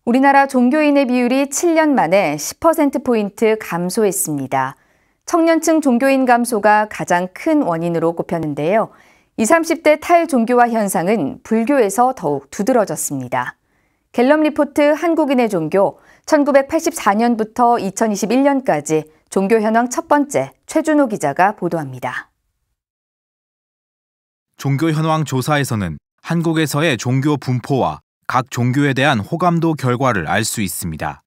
우리나라 종교인의 비율이 7년 만에 10%포인트 감소했습니다. 청년층 종교인 감소가 가장 큰 원인으로 꼽혔는데요. 20, 30대 탈종교화 현상은 불교에서 더욱 두드러졌습니다. 갤럽 리포트 한국인의 종교, 1984년부터 2021년까지 종교 현황 첫 번째, 최준호 기자가 보도합니다. 종교 현황 조사에서는 한국에서의 종교 분포와 각 종교에 대한 호감도 결과를 알 수 있습니다.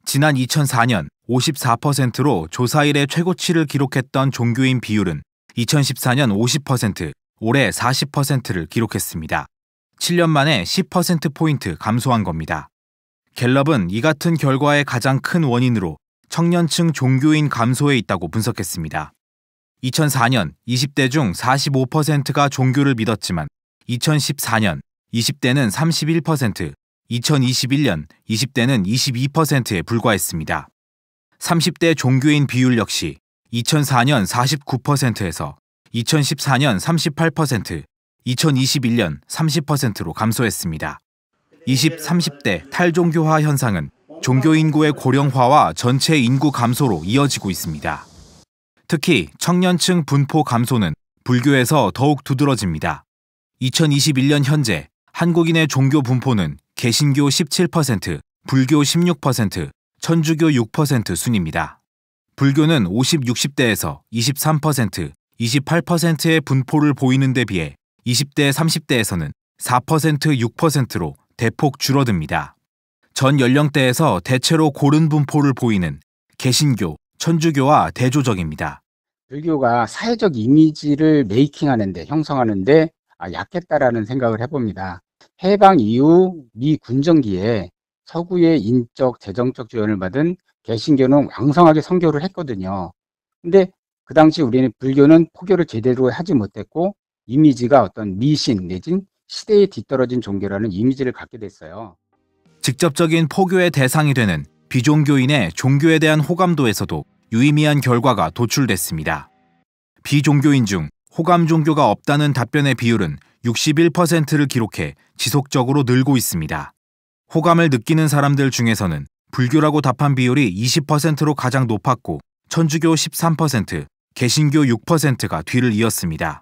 지난 2004년 54%로 조사 이래 최고치를 기록했던 종교인 비율은 2014년 50%, 올해 40%를 기록했습니다. 7년 만에 10%포인트 감소한 겁니다. 갤럽은 이 같은 결과의 가장 큰 원인으로 청년층 종교인 감소에 있다고 분석했습니다. 2004년 20대 중 45%가 종교를 믿었지만 2014년 20대는 31%, 2021년 20대는 22%에 불과했습니다. 30대 종교인 비율 역시 2004년 49%에서 2014년 38%, 2021년 30%로 감소했습니다. 20, 30대 탈종교화 현상은 종교 인구의 고령화와 전체 인구 감소로 이어지고 있습니다. 특히 청년층 분포 감소는 불교에서 더욱 두드러집니다. 2021년 현재 한국인의 종교 분포는 개신교 17%, 불교 16%, 천주교 6% 순입니다. 불교는 50, 60대에서 23%, 28%의 분포를 보이는 데 비해 20대, 30대에서는 4%, 6%로 대폭 줄어듭니다. 전 연령대에서 대체로 고른 분포를 보이는 개신교, 천주교와 대조적입니다. 불교가 사회적 이미지를 메이킹하는데, 형성하는데 약했다라는 생각을 해봅니다. 해방 이후 미 군정기에 서구의 인적, 재정적 지원을 받은 개신교는 왕성하게 선교를 했거든요. 근데 그 당시 우리는 불교는 포교를 제대로 하지 못했고 이미지가 어떤 미신 내진 시대에 뒤떨어진 종교라는 이미지를 갖게 됐어요. 직접적인 포교의 대상이 되는 비종교인의 종교에 대한 호감도에서도 유의미한 결과가 도출됐습니다. 비종교인 중 호감 종교가 없다는 답변의 비율은 61%를 기록해 지속적으로 늘고 있습니다. 호감을 느끼는 사람들 중에서는 불교라고 답한 비율이 20%로 가장 높았고 천주교 13%, 개신교 6%가 뒤를 이었습니다.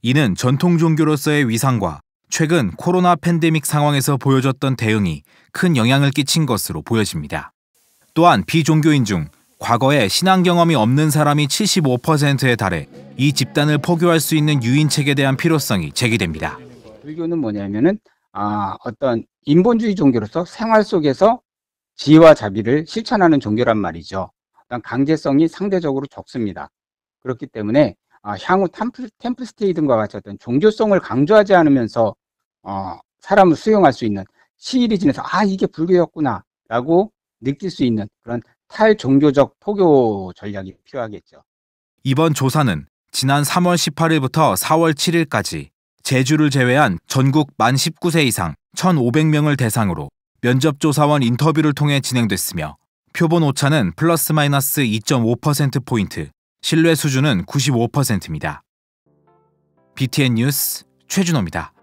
이는 전통 종교로서의 위상과 최근 코로나 팬데믹 상황에서 보여줬던 대응이 큰 영향을 끼친 것으로 보여집니다. 또한 비종교인 중 과거에 신앙 경험이 없는 사람이 75%에 달해 이 집단을 포교할 수 있는 유인책에 대한 필요성이 제기됩니다. 불교는 뭐냐면은 어떤 인본주의 종교로서 생활 속에서 지혜와 자비를 실천하는 종교란 말이죠. 강제성이 상대적으로 적습니다. 그렇기 때문에 향후 템플 스테이 등과 같이 어떤 종교성을 강조하지 않으면서 사람을 수용할 수 있는 시일이 지나서 이게 불교였구나 라고 느낄 수 있는 그런 탈종교적 포교 전략이 필요하겠죠. 이번 조사는 지난 3월 18일부터 4월 7일까지 제주를 제외한 전국 만 19세 이상 1,500명을 대상으로 면접조사원 인터뷰를 통해 진행됐으며 표본 오차는 플러스 마이너스 2.5%포인트, 신뢰 수준은 95%입니다. BTN 뉴스 최준호입니다.